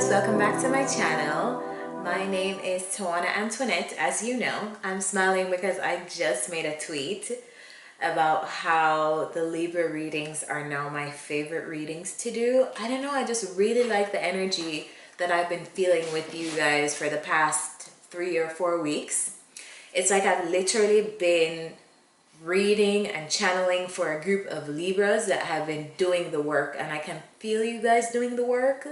Libras, welcome back to my channel. My name is Tawana Antoinette. As you know, I'm smiling because I just made a tweet about how the Libra readings are now my favorite readings to do. I don't know, I just really like the energy that I've been feeling with you guys for the past 3 or 4 weeks. It's like I've literally been reading and channeling for a group of Libras that have been doing the work, and I can feel you guys doing the work.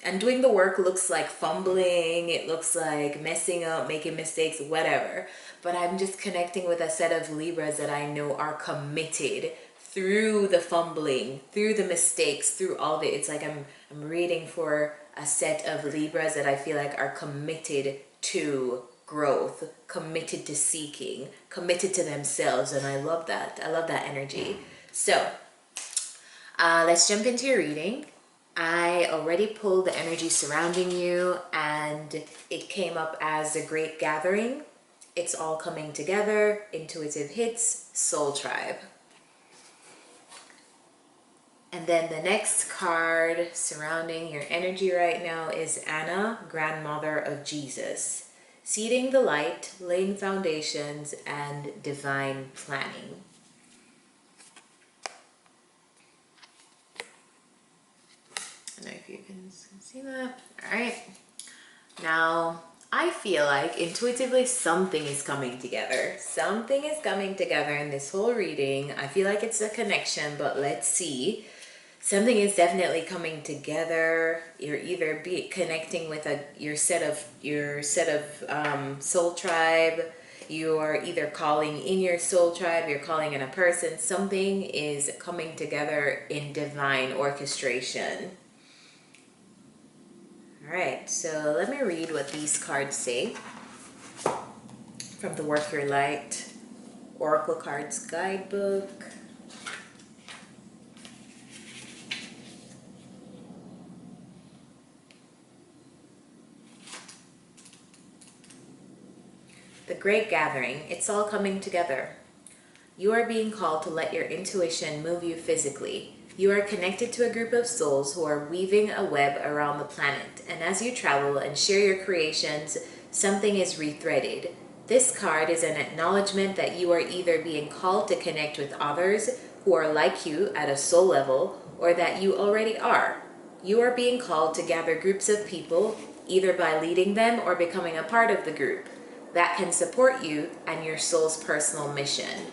And doing the work looks like fumbling, it looks like messing up, making mistakes, whatever. But I'm just connecting with a set of Libras that I know are committed through the fumbling, through the mistakes, through all of it. It's like I'm reading for a set of Libras that I feel like are committed to growth, committed to seeking, committed to themselves. And I love that. I love that energy. So let's jump into your reading. I already pulled the energy surrounding you, and it came up as a great gathering. It's all coming together, intuitive hits, soul tribe. And then the next card surrounding your energy right now is Anna, grandmother of Jesus. Seeding the light, laying foundations, and divine planning. I don't know if you can see that. All right. Now, I feel like intuitively something is coming together. Something is coming together in this whole reading. I feel like it's a connection, but let's see. Something is definitely coming together. You're either connecting with your set of soul tribe. You are either calling in your soul tribe. You're calling in a person. Something is coming together in divine orchestration. All right, so let me read what these cards say from the Work Your Light Oracle Cards Guidebook. The Great Gathering, it's all coming together. You are being called to let your intuition move you physically. You are connected to a group of souls who are weaving a web around the planet, and as you travel and share your creations, something is rethreaded. This card is an acknowledgement that you are either being called to connect with others who are like you at a soul level, or that you already are. You are being called to gather groups of people, either by leading them or becoming a part of the group, that can support you and your soul's personal mission.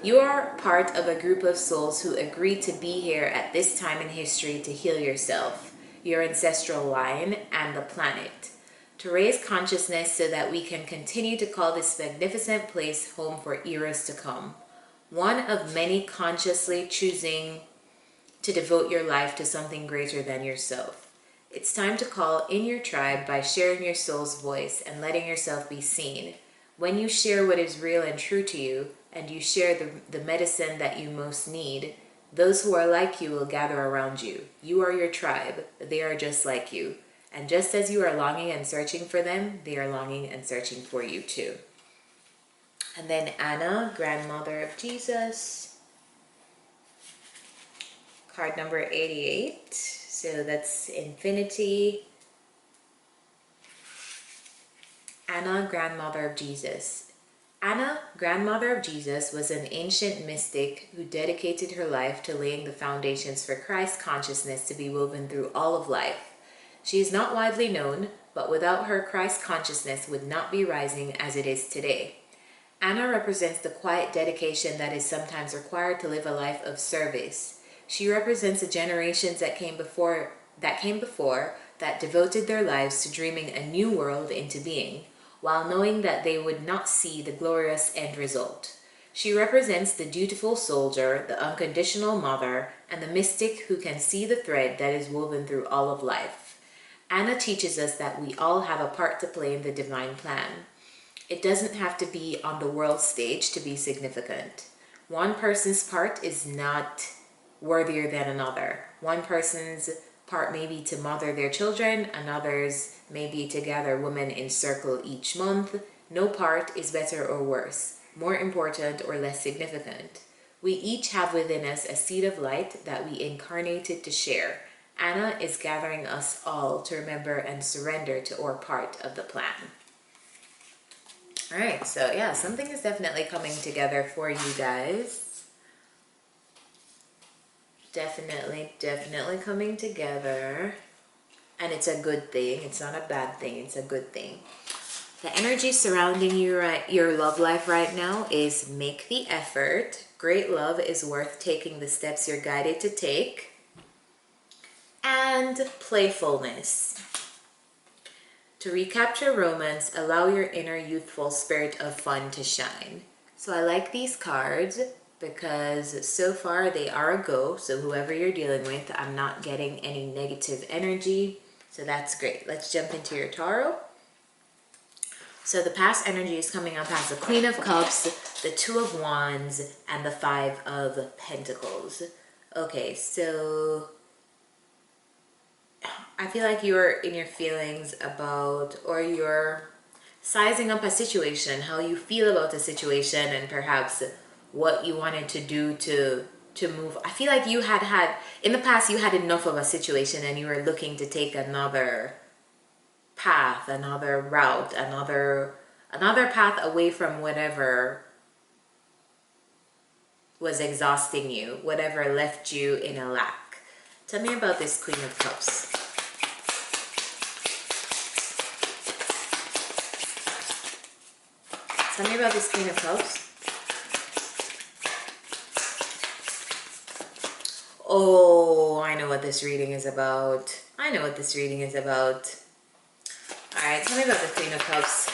You are part of a group of souls who agreed to be here at this time in history to heal yourself, your ancestral line, and the planet, to raise consciousness so that we can continue to call this magnificent place home for eras to come. One of many consciously choosing to devote your life to something greater than yourself. It's time to call in your tribe by sharing your soul's voice and letting yourself be seen. When you share what is real and true to you, and you share the medicine that you most need, those who are like you will gather around you. You are your tribe. They are just like you. And just as you are longing and searching for them, they are longing and searching for you too. And then Anna, grandmother of Jesus. Card number 88. So that's infinity. Anna, grandmother of Jesus. Anna, grandmother of Jesus, was an ancient mystic who dedicated her life to laying the foundations for Christ consciousness to be woven through all of life. She is not widely known, but without her, Christ consciousness would not be rising as it is today. Anna represents the quiet dedication that is sometimes required to live a life of service. She represents the generations that came before that devoted their lives to dreaming a new world into being, while knowing that they would not see the glorious end result. She represents the dutiful soldier, the unconditional mother, and the mystic who can see the thread that is woven through all of life. Anna teaches us that we all have a part to play in the divine plan. It doesn't have to be on the world stage to be significant. One person's part is not worthier than another. One person's part may be to mother their children, another's may be to gather women in circle each month. No part is better or worse, more important or less significant. We each have within us a seed of light that we incarnated to share. Anna is gathering us all to remember and surrender to our part of the plan. All right, so yeah, something is definitely coming together for you guys. Definitely coming together. And it's a good thing. It's not a bad thing. It's a good thing. The energy surrounding you, your love life right now is make the effort. Great love is worth taking the steps you're guided to take. And playfulness. To recapture romance, allow your inner youthful spirit of fun to shine. So I like these cards because so far they are a go. So whoever you're dealing with, I'm not getting any negative energy. So that's great. Let's jump into your tarot. So the past energy is coming up as the Queen of Cups, the Two of Wands, and the Five of Pentacles. Okay, so I feel like you're in your feelings about, or you're sizing up a situation, how you feel about the situation, and perhaps what you wanted to do to move. I feel like you had in the past, you had enough of a situation and you were looking to take another path, another route, another path away from whatever was exhausting you, whatever left you in a lack. Tell me about this Queen of Cups. Tell me about this Queen of Cups. Oh, I know what this reading is about. I know what this reading is about. Alright, tell me about the Queen of Cups.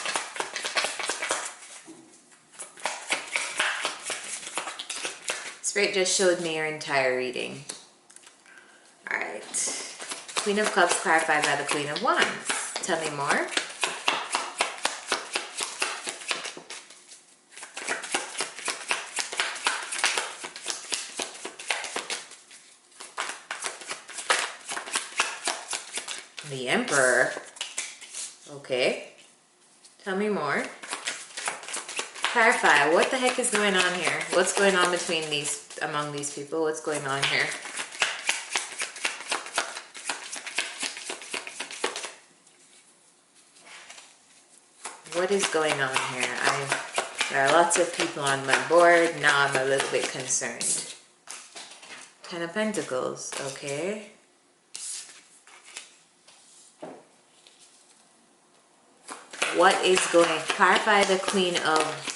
Spirit just showed me your entire reading. Alright. Queen of Cups clarified by the Queen of Wands. Tell me more. The Emperor. Okay. Tell me more. Clarify. What the heck is going on here? What's going on among these people? What's going on here? What is going on here? There are lots of people on my board. Now I'm a little bit concerned. Ten of Pentacles. Okay. What is going to clarify the Queen of...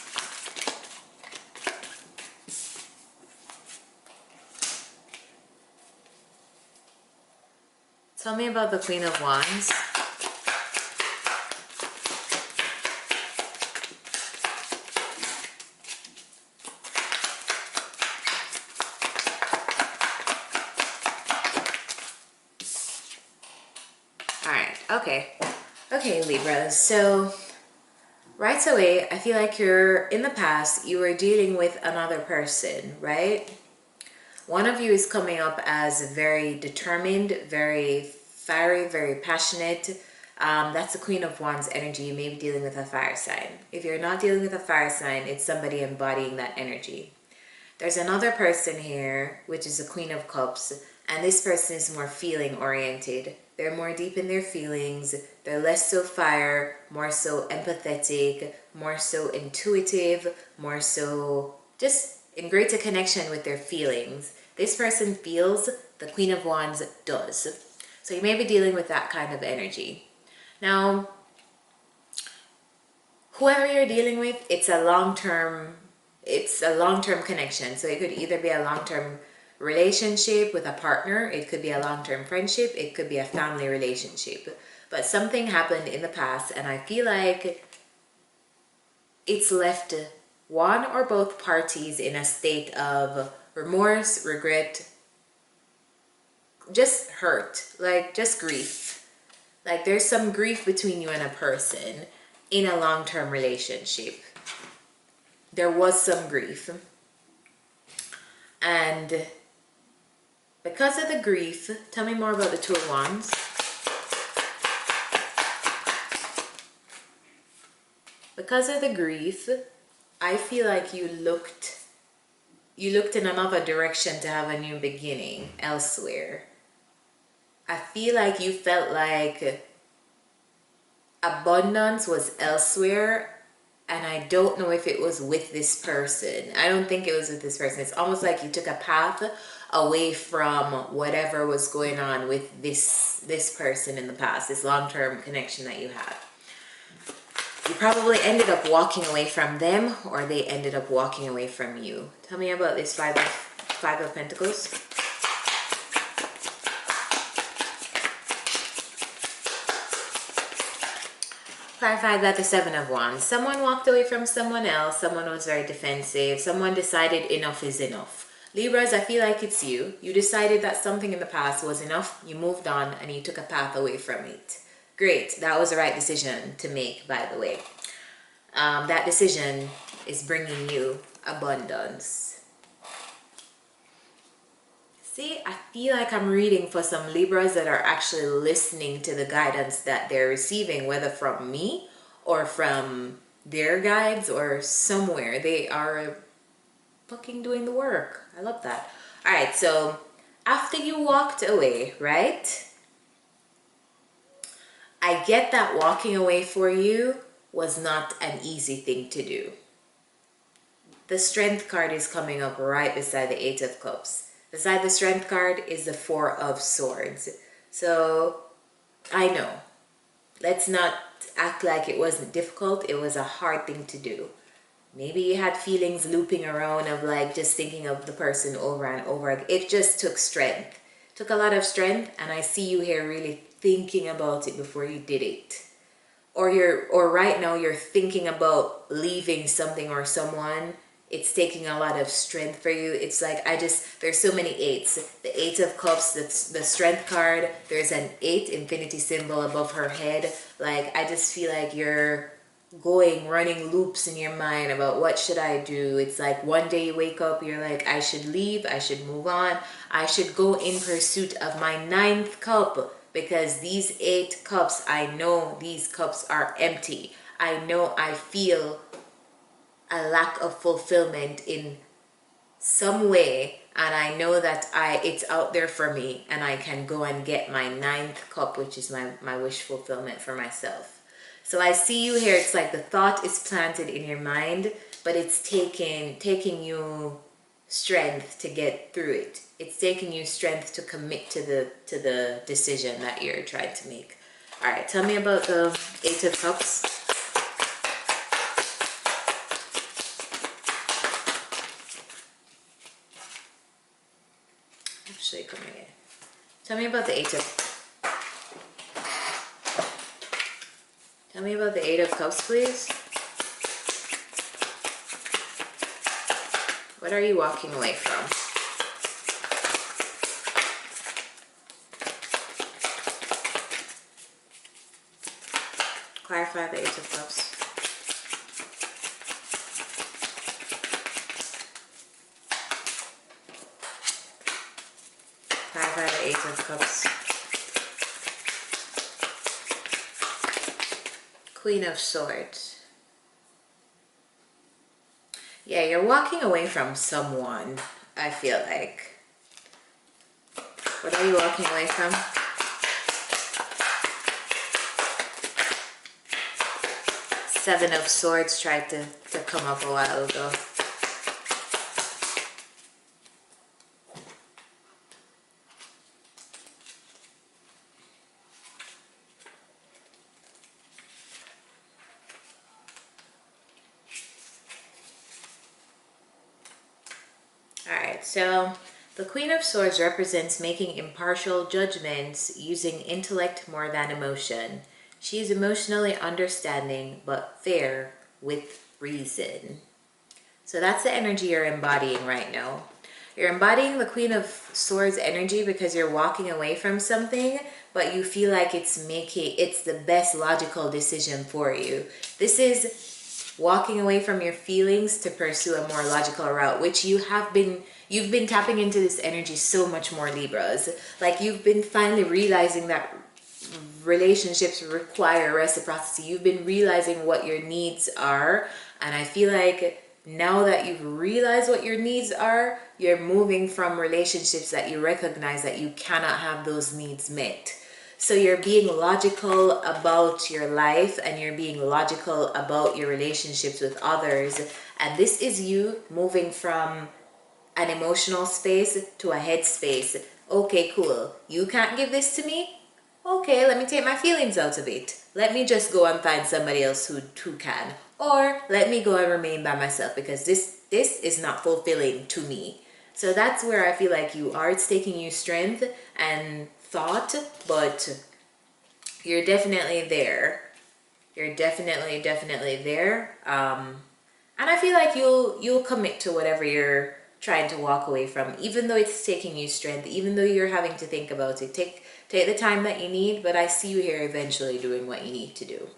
Tell me about the Queen of Wands. Alright, okay. Okay, Libras, so right away, I feel like in the past, you were dealing with another person, right? One of you is coming up as very determined, very fiery, very passionate. That's the Queen of Wands energy. You may be dealing with a fire sign. If you're not dealing with a fire sign, it's somebody embodying that energy. There's another person here, which is the Queen of Cups, and this person is more feeling oriented. They're more deep in their feelings. They're less so fire, more so empathetic, more so intuitive, more so just in greater connection with their feelings. This person feels, the Queen of Wands does. So you may be dealing with that kind of energy. Now, whoever you're dealing with, it's a long-term connection. So it could either be a long-term relationship with a partner, it could be a long-term friendship, it could be a family relationship. But something happened in the past, and I feel like it's left one or both parties in a state of remorse, regret, just hurt, like just grief. Like there's some grief between you and a person in a long-term relationship. There was some grief. And because of the grief, tell me more about the Two of Wands. Because of the grief, I feel like you looked in another direction to have a new beginning elsewhere. I feel like you felt like abundance was elsewhere, and I don't know if it was with this person. I don't think it was with this person. It's almost like you took a path away from whatever was going on with this person in the past, this long-term connection that you had. You probably ended up walking away from them, or they ended up walking away from you. Tell me about this Five of Pentacles. Clarify that the Seven of Wands. Someone walked away from someone else. Someone was very defensive. Someone decided enough is enough. Libras, I feel like it's you. You decided that something in the past was enough. You moved on and you took a path away from it. Great. That was the right decision to make, by the way. That decision is bringing you abundance. See, I feel like I'm reading for some Libras that are actually listening to the guidance that they're receiving, whether from me or from their guides or somewhere. They are fucking doing the work. I love that. All right, so after you walked away, right? I get that walking away for you was not an easy thing to do. The Strength card is coming up right beside the Eight of Cups. Beside the Strength card is the Four of Swords. So I know. Let's not act like it wasn't difficult. It was a hard thing to do. Maybe you had feelings looping around of like just thinking of the person over and over. It just took strength. It took a lot of strength, and I see you here really thinking about it before you did it. Or right now you're thinking about leaving something or someone. It's taking a lot of strength for you. It's like there's so many eights. The Eight of Cups, the Strength card, there's an 8 infinity symbol above her head. Like, I just feel like you're running loops in your mind about what should I do. It's like one day you wake up, you're like, I should leave, I should move on, I should go in pursuit of my 9th cup, because these 8 cups, I know these cups are empty. I know I feel a lack of fulfillment in some way, and I know that it's out there for me, and I can go and get my 9th cup, which is my wish fulfillment for myself. So I see you here. It's like the thought is planted in your mind, but it's taking you strength to get through it. It's taking you strength to commit to the decision that you're trying to make. All right, tell me about the Eight of Cups. Actually, come here. Tell me about the Eight of Cups. Tell me about the Eight of Cups, please. What are you walking away from? Clarify the Eight of Cups. Clarify the Eight of Cups. Queen of Swords. Yeah, you're walking away from someone, I feel like. What are you walking away from? Seven of Swords tried to come up a while ago. So the Queen of Swords represents making impartial judgments using intellect more than emotion. She is emotionally understanding but fair with reason. So that's the energy you're embodying right now. You're embodying the Queen of Swords energy because you're walking away from something, but you feel like it's the best logical decision for you. This is walking away from your feelings to pursue a more logical route, which you've been tapping into this energy so much more, Libras. Like, you've been finally realizing that relationships require reciprocity. You've been realizing what your needs are, and I feel like now that you've realized what your needs are, you're moving from relationships that you recognize that you cannot have those needs met. So you're being logical about your life, and you're being logical about your relationships with others. And this is you moving from an emotional space to a head space. Okay, cool. You can't give this to me? Okay, let me take my feelings out of it. Let me just go and find somebody else who can. Or let me go and remain by myself, because this is not fulfilling to me. So that's where I feel like you are. It's taking you strength and thought, but you're definitely there. You're definitely there. And I feel like you'll commit to whatever you're trying to walk away from, even though it's taking you strength, even though you're having to think about it. Take the time that you need, but I see you here eventually doing what you need to do.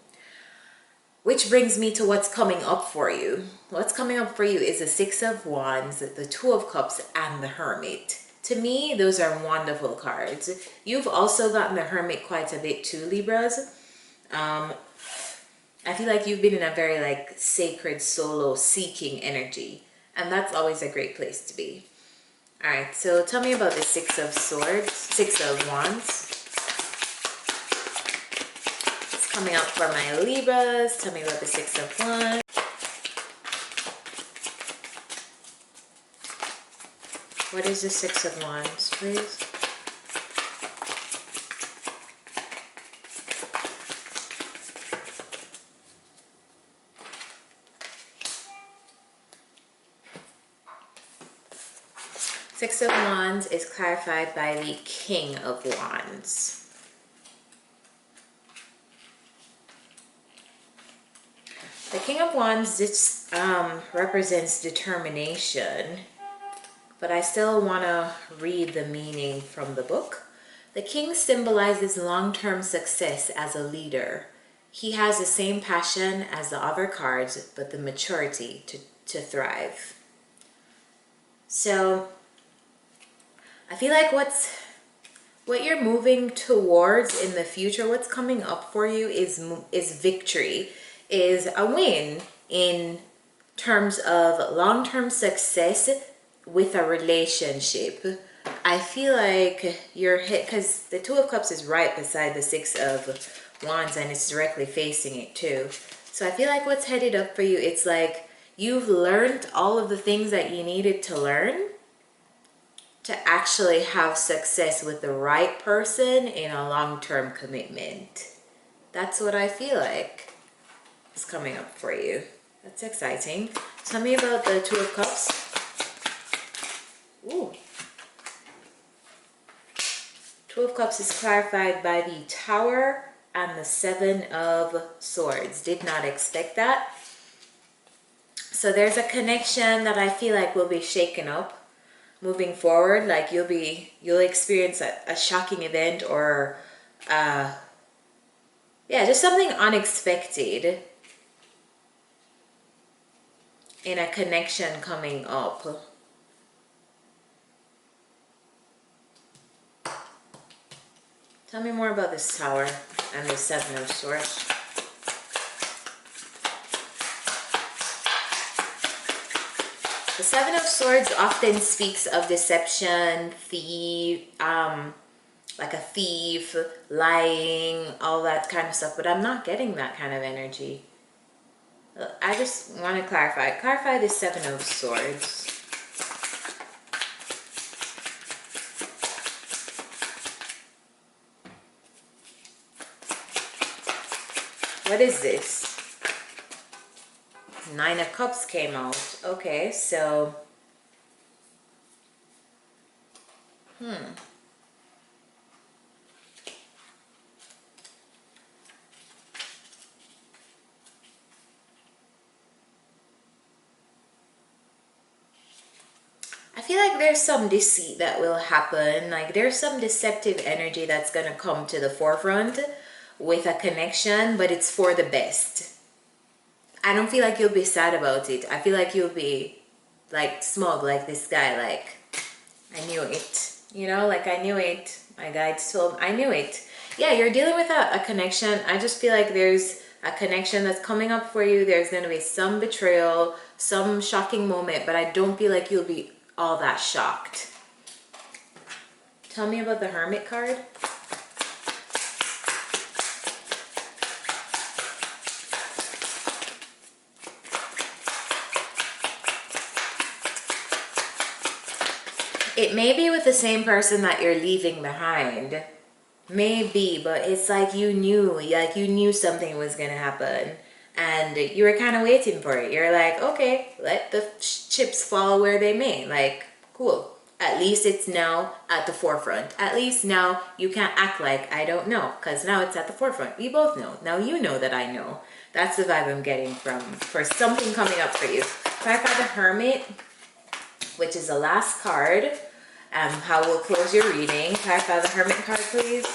Which brings me to what's coming up for you. What's coming up for you is the Six of Wands, the Two of Cups, and the Hermit. To me, those are wonderful cards. You've also gotten the Hermit quite a bit too, Libras. I feel like you've been in a very like sacred solo seeking energy, and that's always a great place to be. All right, so tell me about the Six of Wands. It's coming up for my Libras. Tell me about the Six of Wands. What is the Six of Wands, please? Six of Wands is clarified by the King of Wands. The King of Wands represents determination, but I still want to read the meaning from the book. The King symbolizes long-term success as a leader. He has the same passion as the other cards, but the maturity to thrive. So I feel like what you're moving towards in the future, what's coming up for you is victory, is a win in terms of long-term success with a relationship. I feel like you're hit, because the Two of Cups is right beside the Six of Wands, and it's directly facing it too. So I feel like what's headed up for you, it's like you've learned all of the things that you needed to learn to actually have success with the right person in a long-term commitment. That's what I feel like is coming up for you. That's exciting. Tell me about the Two of Cups. Ooh. Two of Cups is clarified by the Tower and the Seven of Swords. Did not expect that. So there's a connection that I feel like will be shaken up moving forward. Like you'll experience a shocking event, or just something unexpected in a connection coming up. Tell me more about this Tower and the Seven of Swords. The Seven of Swords often speaks of deception, like a thief, lying, all that kind of stuff, but I'm not getting that kind of energy. I just want to clarify the Seven of Swords. What is this? Nine of Cups came out. Okay, so I feel like there's some deceit that will happen. Like there's some deceptive energy that's going to come to the forefront with a connection, but it's for the best. I don't feel like you'll be sad about it. I feel like you'll be like smug, like this guy, like, I knew it. You know, like I knew it. My guides told me, I knew it. Yeah, you're dealing with a connection. I just feel like there's a connection that's coming up for you. There's going to be some betrayal, some shocking moment, but I don't feel like you'll be all that shocked. Tell me about the Hermit card. It may be with the same person that you're leaving behind. Maybe, but it's like you knew something was gonna happen. And you were kind of waiting for it. You're like, okay, let the chips fall where they may. Like, cool. At least it's now at the forefront. At least now you can't act like I don't know, because now it's at the forefront. We both know. Now you know that I know. That's the vibe I'm getting for something coming up for you. Clarify the Hermit, which is the last card. How we'll close your reading. Clarify the Hermit card, please.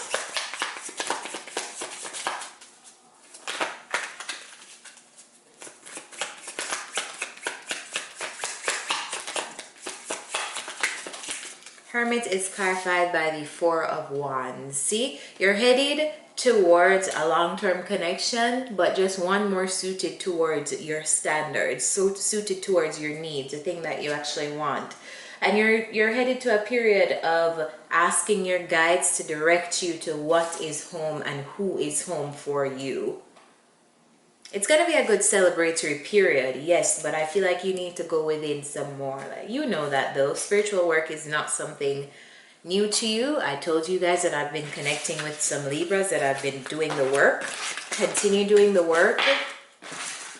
Hermit is clarified by the Four of Wands. See, you're headed towards a long-term connection, but just one more suited towards your standards, so suited towards your needs, the thing that you actually want. And you're headed to a period of asking your guides to direct you to what is home and who is home for you. It's going to be a good celebratory period, yes, but I feel like you need to go within some more. Like, you know that though. Spiritual work is not something new to you. I told you guys that I've been connecting with some Libras, that I've been doing the work. Continue doing the work.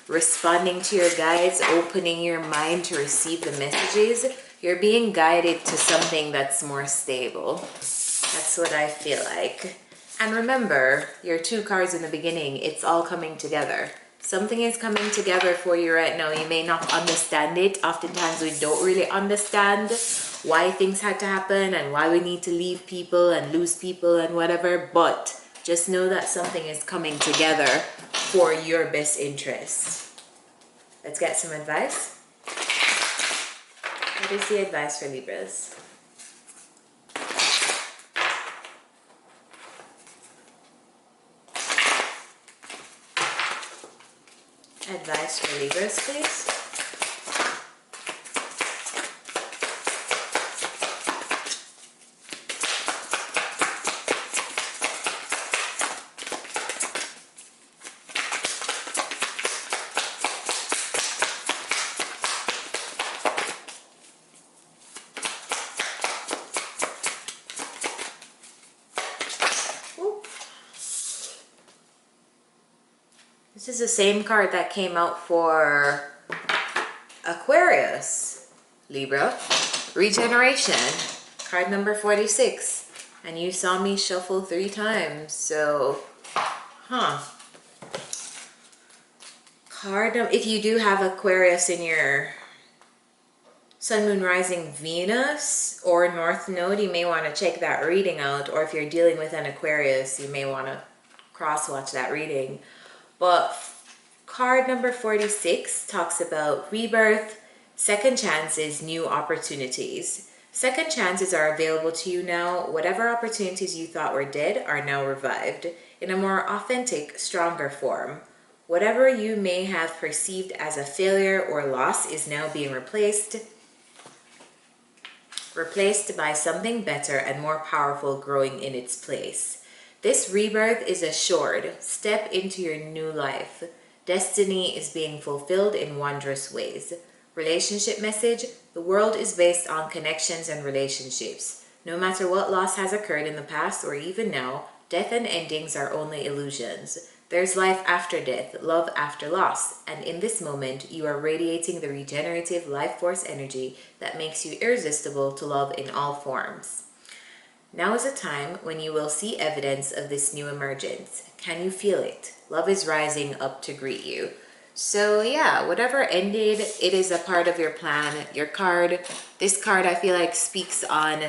Responding to your guides, opening your mind to receive the messages. You're being guided to something that's more stable. That's what I feel like. And remember, your 2 cards in the beginning, it's all coming together. Something is coming together for you right now. You may not understand it. Oftentimes we don't really understand why things had to happen and why we need to leave people and lose people and whatever. But just know that something is coming together for your best interest. Let's get some advice. What is the advice for Libras? Advice for Libras, please. This is the same card that came out for Aquarius, Libra. Regeneration, card number 46. And you saw me shuffle 3 times, so, if you do have Aquarius in your Sun, Moon, Rising, Venus, or North Node, you may want to check that reading out. Or if you're dealing with an Aquarius, you may want to cross-watch that reading. But card number 46 talks about rebirth, second chances, new opportunities. Second chances are available to you now. Whatever opportunities you thought were dead are now revived in a more authentic, stronger form. Whatever you may have perceived as a failure or loss is now being replaced by something better and more powerful growing in its place. This rebirth is assured. Step into your new life. Destiny is being fulfilled in wondrous ways. Relationship message: the world is based on connections and relationships. No matter what loss has occurred in the past or even now, death and endings are only illusions. There's life after death, love after loss, and in this moment, you are radiating the regenerative life force energy that makes you irresistible to love in all forms. Now is a time when you will see evidence of this new emergence. Can you feel it? Love is rising up to greet you. So yeah, whatever ended, it is a part of your plan. This card I feel like speaks on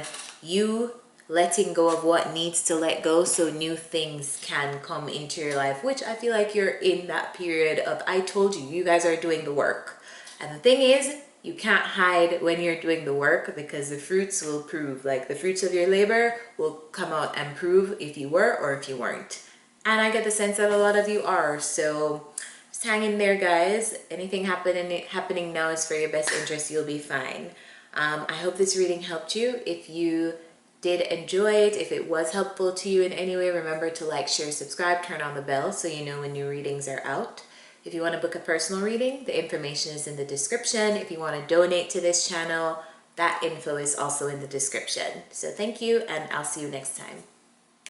you letting go of what needs to let go so new things can come into your life, which I feel like you're in that period of, I told you, you guys are doing the work. And the thing is, you can't hide when you're doing the work, because the fruits will prove, like the fruits of your labor will come out and prove if you were or if you weren't. And I get the sense that a lot of you are, so just hang in there, guys. Anything happening now is for your best interest. You'll be fine. I hope this reading helped you. If you did enjoy it, if it was helpful to you in any way, remember to like, share, subscribe, turn on the bell so you know when new readings are out. If you want to book a personal reading, the information is in the description. If you want to donate to this channel, that info is also in the description. So thank you, and I'll see you next time.